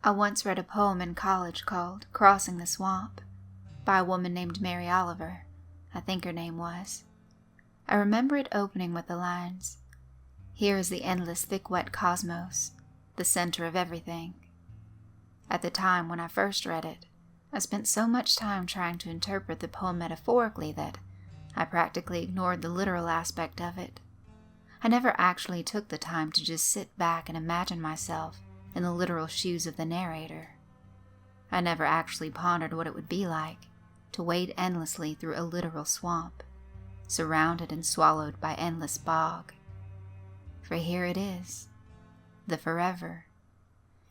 I once read a poem in college called Crossing the Swamp by a woman named Mary Oliver, I think her name was. I remember it opening with the lines, "Here is the endless thick wet cosmos, the center of everything." At the time when I first read it, I spent so much time trying to interpret the poem metaphorically that I practically ignored the literal aspect of it. I never actually took the time to just sit back and imagine myself in the literal shoes of the narrator. I never actually pondered what it would be like to wade endlessly through a literal swamp, surrounded and swallowed by endless bog. For here it is, the forever,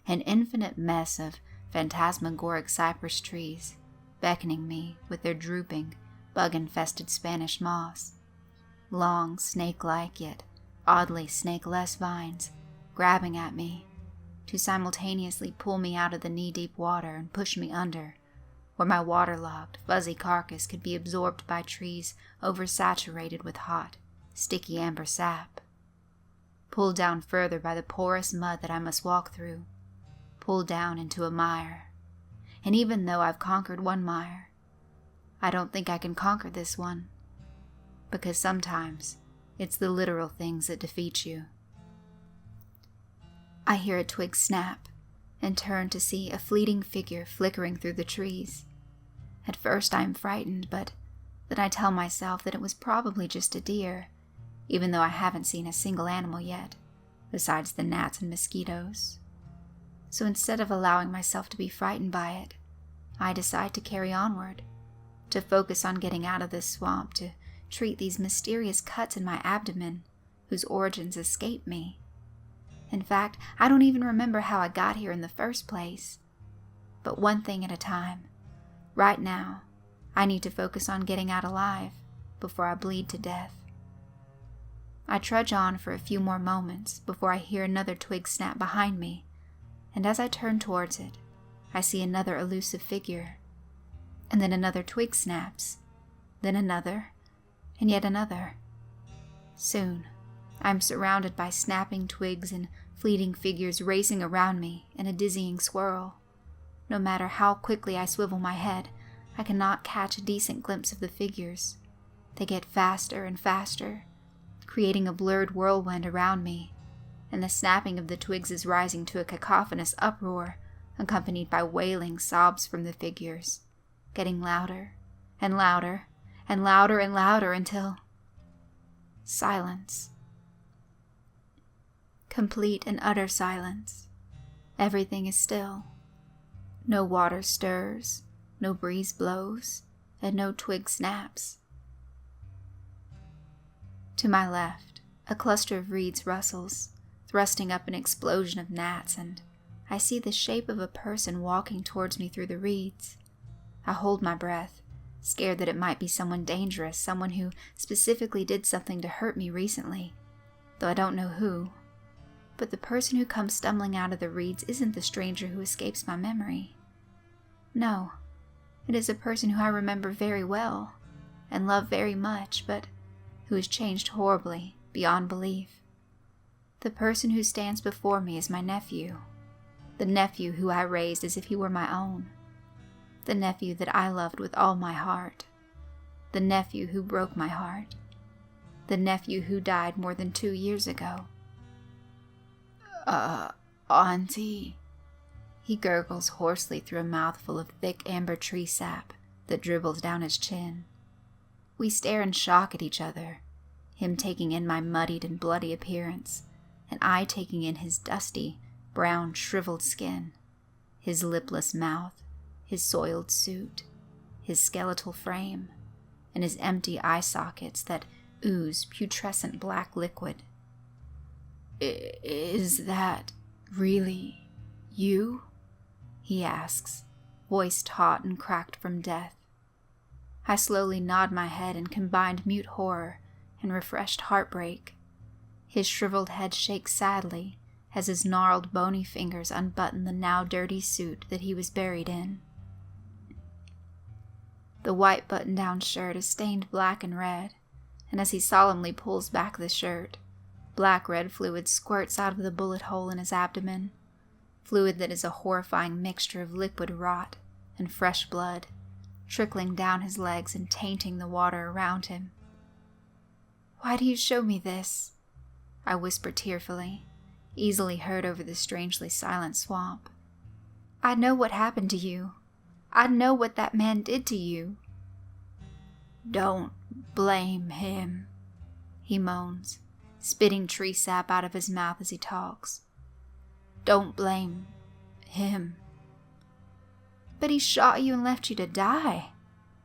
an infinite mess of phantasmagoric cypress trees beckoning me with their drooping, bug-infested Spanish moss, long, snake-like yet oddly snake-less vines grabbing at me to simultaneously pull me out of the knee-deep water and push me under, where my waterlogged, fuzzy carcass could be absorbed by trees oversaturated with hot, sticky amber sap. Pulled down further by the porous mud that I must walk through, pulled down into a mire. And even though I've conquered one mire, I don't think I can conquer this one, because sometimes it's the literal things that defeat you. I hear a twig snap and turn to see a fleeting figure flickering through the trees. At first I am frightened, but then I tell myself that it was probably just a deer, even though I haven't seen a single animal yet, besides the gnats and mosquitoes. So instead of allowing myself to be frightened by it, I decide to carry onward, to focus on getting out of this swamp, to treat these mysterious cuts in my abdomen, whose origins escape me. In fact, I don't even remember how I got here in the first place. But one thing at a time. Right now, I need to focus on getting out alive before I bleed to death. I trudge on for a few more moments before I hear another twig snap behind me, and as I turn towards it, I see another elusive figure. And then another twig snaps, then another, and yet another. Soon, I am surrounded by snapping twigs and fleeting figures racing around me in a dizzying swirl. No matter how quickly I swivel my head, I cannot catch a decent glimpse of the figures. They get faster and faster, creating a blurred whirlwind around me, and the snapping of the twigs is rising to a cacophonous uproar, accompanied by wailing sobs from the figures, getting louder and louder and louder and louder until silence. Complete and utter silence. Everything is still. No water stirs, no breeze blows, and no twig snaps. To my left, a cluster of reeds rustles, thrusting up an explosion of gnats, and I see the shape of a person walking towards me through the reeds. I hold my breath, scared that it might be someone dangerous, someone who specifically did something to hurt me recently, though I don't know who. But the person who comes stumbling out of the reeds isn't the stranger who escapes my memory. No, it is a person who I remember very well and love very much, but who has changed horribly, beyond belief. The person who stands before me is my nephew, the nephew who I raised as if he were my own, the nephew that I loved with all my heart, the nephew who broke my heart, the nephew who died more than 2 years ago. Auntie," he gurgles hoarsely through a mouthful of thick amber tree sap that dribbles down his chin. We stare in shock at each other, him taking in my muddied and bloody appearance, and I taking in his dusty, brown, shriveled skin, his lipless mouth, his soiled suit, his skeletal frame, and his empty eye sockets that ooze putrescent black liquid. "Is that really you?" he asks, voice taut and cracked from death. I slowly nod my head in combined mute horror and refreshed heartbreak. His shriveled head shakes sadly as his gnarled, bony fingers unbutton the now dirty suit that he was buried in. The white button-down shirt is stained black and red, and as he solemnly pulls back the shirt, black-red fluid squirts out of the bullet hole in his abdomen, fluid that is a horrifying mixture of liquid rot and fresh blood, trickling down his legs and tainting the water around him. "Why do you show me this?" I whispered tearfully, easily heard over the strangely silent swamp. "I know what happened to you. I know what that man did to you." "Don't blame him," he moans, spitting tree sap out of his mouth as he talks. "Don't blame him." "But he shot you and left you to die,"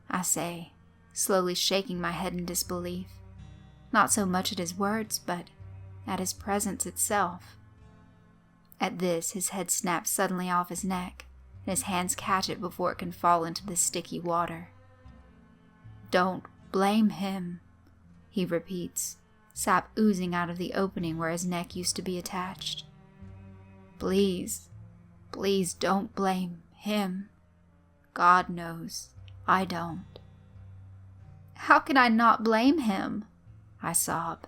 I say, slowly shaking my head in disbelief, not so much at his words, but at his presence itself. At this, his head snaps suddenly off his neck, and his hands catch it before it can fall into the sticky water. "Don't blame him," he repeats, sap oozing out of the opening where his neck used to be attached. "Please, please don't blame him. God knows I don't." "How can I not blame him?" I sob.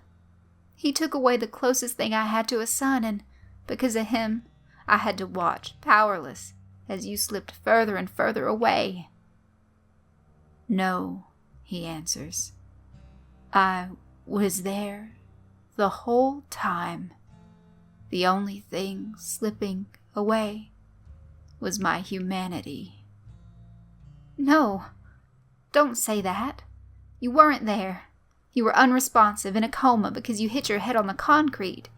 "He took away the closest thing I had to a son, and because of him, I had to watch, powerless, as you slipped further and further away." "No," he answers. "I was there the whole time. The only thing slipping away was my humanity." "No, don't say that. You weren't there. You were unresponsive in a coma because you hit your head on the concrete."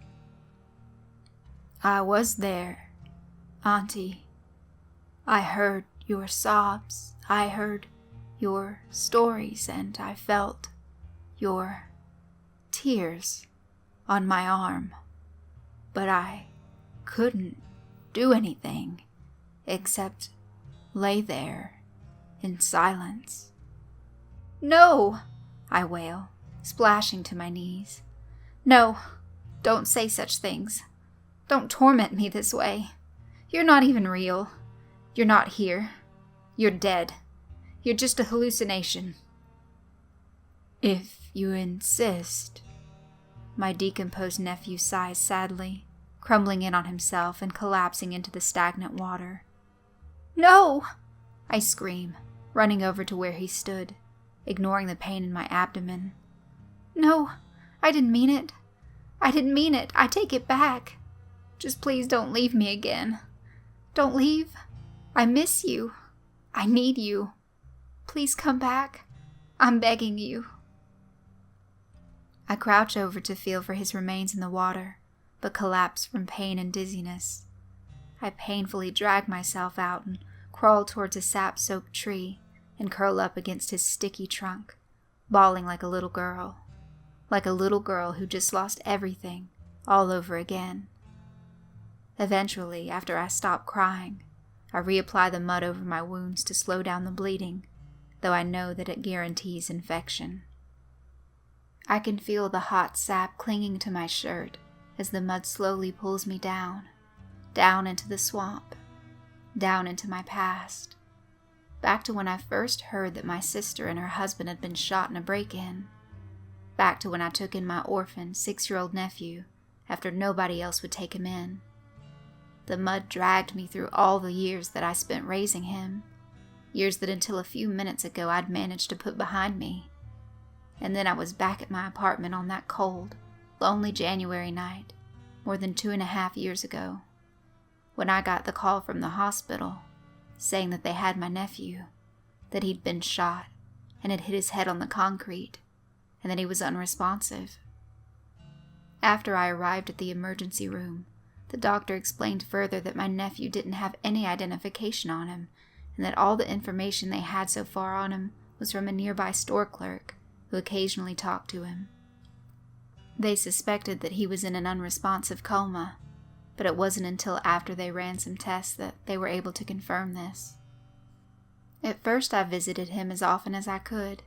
"I was there, Auntie. I heard your sobs. I heard your stories, and I felt your tears on my arm. But I couldn't do anything except lay there in silence." "No," I wail, splashing to my knees. "No, don't say such things. Don't torment me this way. You're not even real. You're not here. You're dead. You're just a hallucination." "If you insist." My decomposed nephew sighs sadly, crumbling in on himself and collapsing into the stagnant water. "No!" I scream, running over to where he stood, ignoring the pain in my abdomen. "No, I didn't mean it. I didn't mean it. I take it back. Just please don't leave me again. Don't leave. I miss you. I need you. Please come back. I'm begging you." I crouch over to feel for his remains in the water, but collapse from pain and dizziness. I painfully drag myself out and crawl towards a sap-soaked tree and curl up against his sticky trunk, bawling like a little girl who just lost everything all over again. Eventually, after I stop crying, I reapply the mud over my wounds to slow down the bleeding, though I know that it guarantees infection. I can feel the hot sap clinging to my shirt as the mud slowly pulls me down into the swamp, down into my past, back to when I first heard that my sister and her husband had been shot in a break-in, back to when I took in my orphan 6-year-old nephew after nobody else would take him in. The mud dragged me through all the years that I spent raising him, years that until a few minutes ago I'd managed to put behind me. And then I was back at my apartment on that cold, lonely January night, more than 2.5 years ago, when I got the call from the hospital saying that they had my nephew, that he'd been shot and had hit his head on the concrete, and that he was unresponsive. After I arrived at the emergency room, the doctor explained further that my nephew didn't have any identification on him, and that all the information they had so far on him was from a nearby store clerk who occasionally talked to him. They suspected that he was in an unresponsive coma, but it wasn't until after they ran some tests that they were able to confirm this. At first I visited him as often as I could.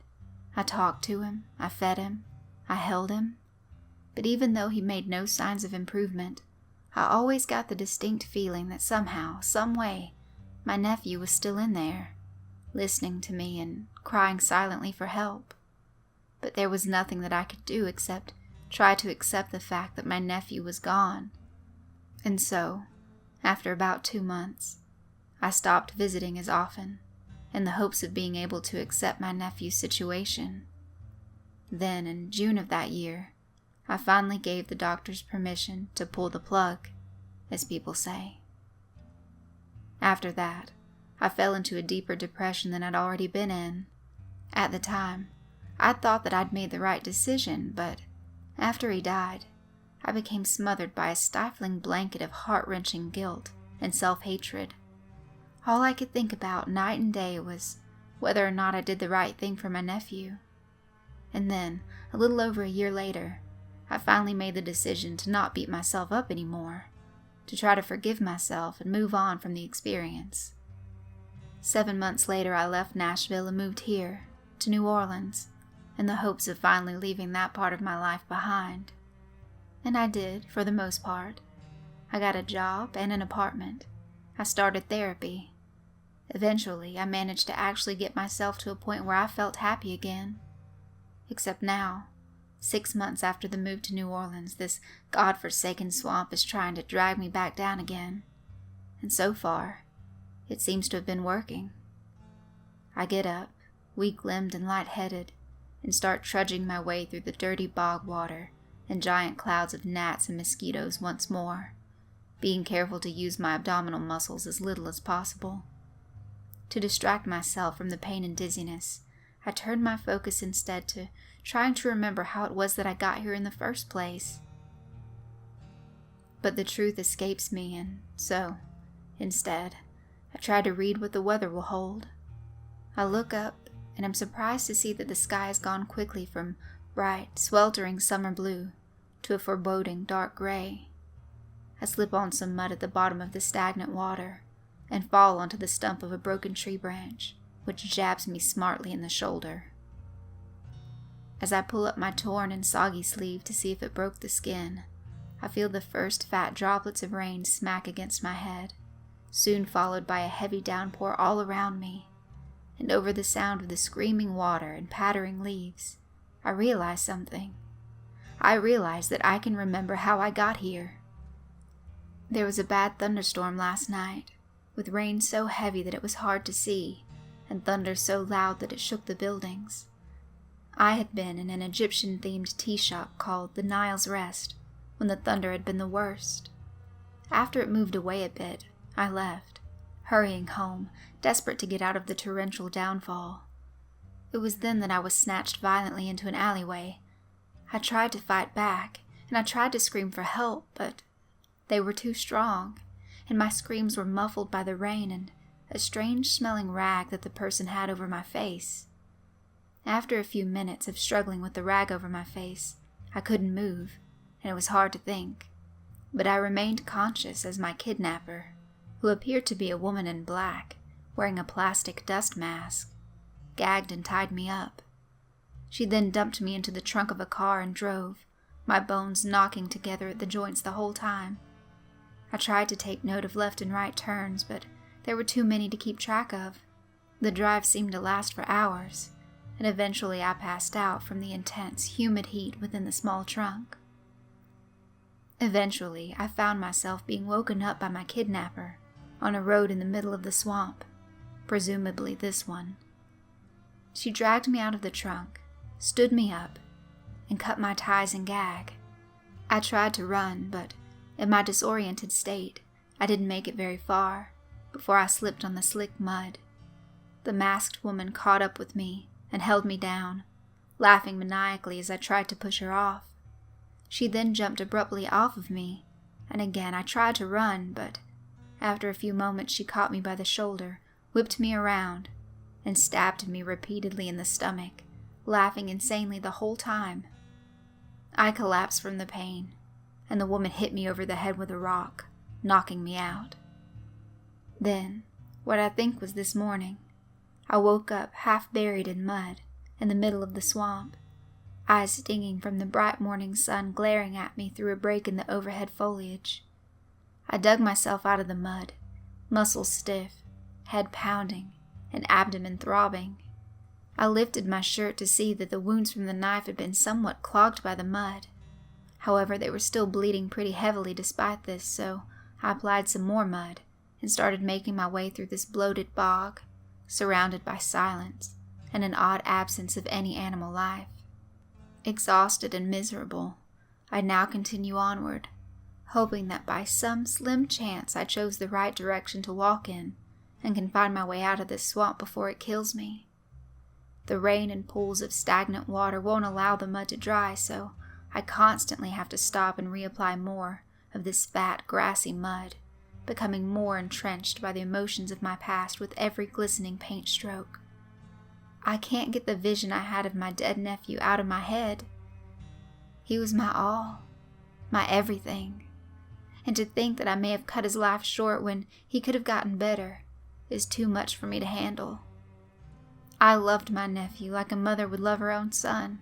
I talked to him, I fed him, I held him, but even though he made no signs of improvement, I always got the distinct feeling that somehow, some way, my nephew was still in there, listening to me and crying silently for help. But there was nothing that I could do except try to accept the fact that my nephew was gone. And so, After about 2 months, I stopped visiting as often, in the hopes of being able to accept my nephew's situation. Then, in June of that year, I finally gave the doctors permission to pull the plug, as people say. After that, I fell into a deeper depression than I'd already been in. At the time, I thought that I'd made the right decision, but after he died, I became smothered by a stifling blanket of heart-wrenching guilt and self-hatred. All I could think about night and day was whether or not I did the right thing for my nephew. And then, a little over a year later, I finally made the decision to not beat myself up anymore, to try to forgive myself and move on from the experience. 7 months later, I left Nashville and moved here, to New Orleans, in the hopes of finally leaving that part of my life behind. And I did, for the most part. I got a job and an apartment. I started therapy. Eventually, I managed to actually get myself to a point where I felt happy again. Except now, 6 months after the move to New Orleans, this godforsaken swamp is trying to drag me back down again. And so far, it seems to have been working. I get up, weak-limbed and lightheaded, and start trudging my way through the dirty bog water and giant clouds of gnats and mosquitoes once more, being careful to use my abdominal muscles as little as possible. To distract myself from the pain and dizziness, I turned my focus instead to trying to remember how it was that I got here in the first place. But the truth escapes me, and so, instead, I try to read what the weather will hold. I look up, and am surprised to see that the sky has gone quickly from bright, sweltering summer blue to a foreboding dark gray. I slip on some mud at the bottom of the stagnant water and fall onto the stump of a broken tree branch, which jabs me smartly in the shoulder. As I pull up my torn and soggy sleeve to see if it broke the skin, I feel the first fat droplets of rain smack against my head, soon followed by a heavy downpour all around me. And over the sound of the screaming water and pattering leaves, I realize something. I realize that I can remember how I got here. There was a bad thunderstorm last night, with rain so heavy that it was hard to see, and thunder so loud that it shook the buildings. I had been in an Egyptian-themed tea shop called the Nile's Rest when the thunder had been the worst. After it moved away a bit, I left, hurrying home, desperate to get out of the torrential downfall. It was then that I was snatched violently into an alleyway. I tried to fight back, and I tried to scream for help, but they were too strong, and my screams were muffled by the rain and a strange-smelling rag that the person had over my face. After a few minutes of struggling with the rag over my face, I couldn't move, and it was hard to think. But I remained conscious as my kidnapper, who appeared to be a woman in black, wearing a plastic dust mask, gagged and tied me up. She then dumped me into the trunk of a car and drove, my bones knocking together at the joints the whole time. I tried to take note of left and right turns, but there were too many to keep track of. The drive seemed to last for hours, and eventually I passed out from the intense, humid heat within the small trunk. Eventually, I found myself being woken up by my kidnapper on a road in the middle of the swamp, presumably this one. She dragged me out of the trunk, stood me up, and cut my ties and gag. I tried to run, but in my disoriented state, I didn't make it very far before I slipped on the slick mud. The masked woman caught up with me and held me down, laughing maniacally as I tried to push her off. She then jumped abruptly off of me, and again I tried to run, but after a few moments she caught me by the shoulder, whipped me around, and stabbed me repeatedly in the stomach, laughing insanely the whole time. I collapsed from the pain, and the woman hit me over the head with a rock, knocking me out. Then, what I think was this morning, I woke up half buried in mud in the middle of the swamp, eyes stinging from the bright morning sun glaring at me through a break in the overhead foliage. I dug myself out of the mud, muscles stiff, head pounding, and abdomen throbbing. I lifted my shirt to see that the wounds from the knife had been somewhat clogged by the mud. However, they were still bleeding pretty heavily despite this, so I applied some more mud and started making my way through this bloated bog, surrounded by silence and an odd absence of any animal life. Exhausted and miserable, I now continue onward, hoping that by some slim chance I chose the right direction to walk in and can find my way out of this swamp before it kills me. The rain and pools of stagnant water won't allow the mud to dry, so I constantly have to stop and reapply more of this fat, grassy mud, becoming more entrenched by the emotions of my past with every glistening paint stroke. I can't get the vision I had of my dead nephew out of my head. He was my all, my everything, and to think that I may have cut his life short when he could have gotten better is too much for me to handle. I loved my nephew like a mother would love her own son,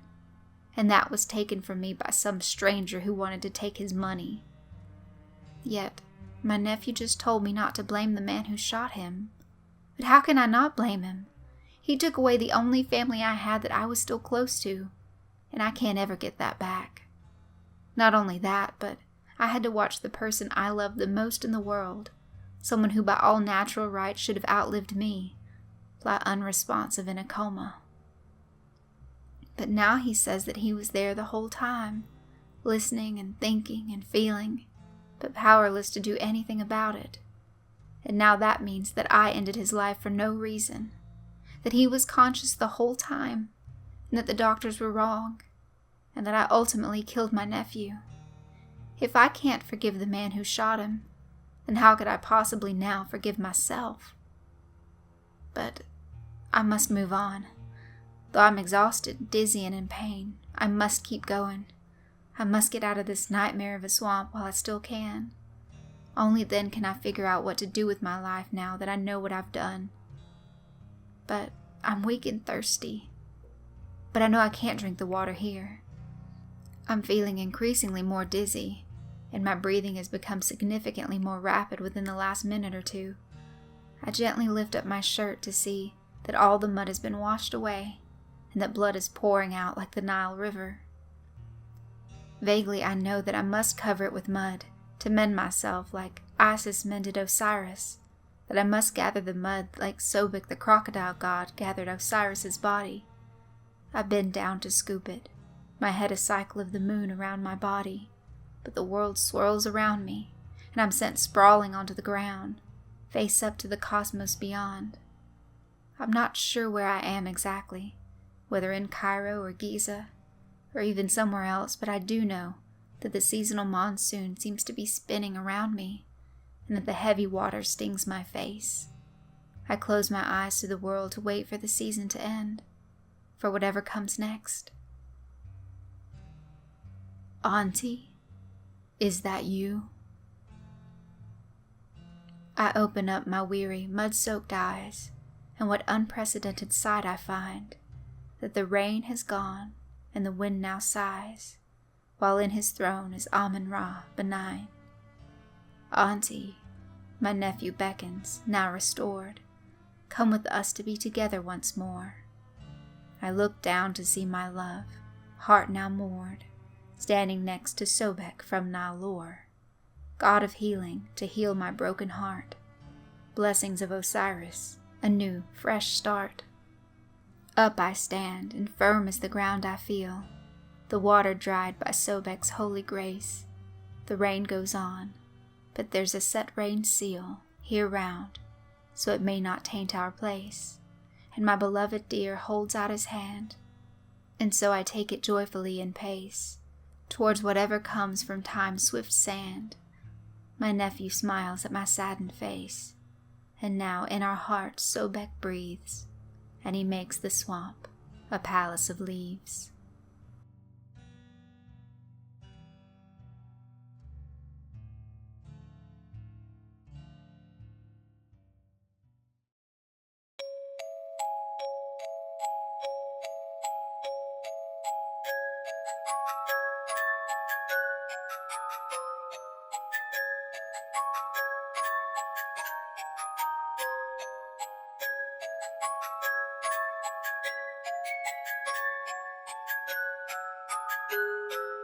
and that was taken from me by some stranger who wanted to take his money. Yet, my nephew just told me not to blame the man who shot him. But how can I not blame him? He took away the only family I had that I was still close to, and I can't ever get that back. Not only that, but I had to watch the person I loved the most in the world, someone who by all natural rights should have outlived me, lie unresponsive in a coma. But now he says that he was there the whole time, listening and thinking and feeling, but powerless to do anything about it. And now that means that I ended his life for no reason, that he was conscious the whole time, and that the doctors were wrong, and that I ultimately killed my nephew. If I can't forgive the man who shot him, then how could I possibly now forgive myself? But I must move on. Though I'm exhausted, dizzy, and in pain, I must keep going. I must get out of this nightmare of a swamp while I still can. Only then can I figure out what to do with my life now that I know what I've done. But I'm weak and thirsty. But I know I can't drink the water here. I'm feeling increasingly more dizzy, and my breathing has become significantly more rapid within the last minute or two. I gently lift up my shirt to see that all the mud has been washed away, and that blood is pouring out like the Nile River. Vaguely I know that I must cover it with mud to mend myself like Isis mended Osiris, that I must gather the mud like Sobek the crocodile god gathered Osiris's body. I bend down to scoop it, my head a cycle of the moon around my body, but the world swirls around me, and I'm sent sprawling onto the ground, face up to the cosmos beyond. I'm not sure where I am exactly, whether in Cairo or Giza, or even somewhere else, but I do know that the seasonal monsoon seems to be spinning around me, and that the heavy water stings my face. I close my eyes to the world to wait for the season to end, for whatever comes next. Auntie, is that you? I open up my weary, mud-soaked eyes, and what unprecedented sight I find, that the rain has gone and the wind now sighs, while in his throne is Amun-Ra benign. Auntie, my nephew beckons, now restored, come with us to be together once more. I look down to see my love, heart now moored, standing next to Sobek from Nile lore, god of healing to heal my broken heart, blessings of Osiris, a new, fresh start. Up I stand, and firm as the ground I feel, the water dried by Sobek's holy grace. The rain goes on, but there's a set rain seal here round, so it may not taint our place, and my beloved dear holds out his hand, and so I take it joyfully and pace towards whatever comes from time's swift sand. My nephew smiles at my saddened face, and now in our hearts Sobek breathes, and he makes the swamp a palace of leaves.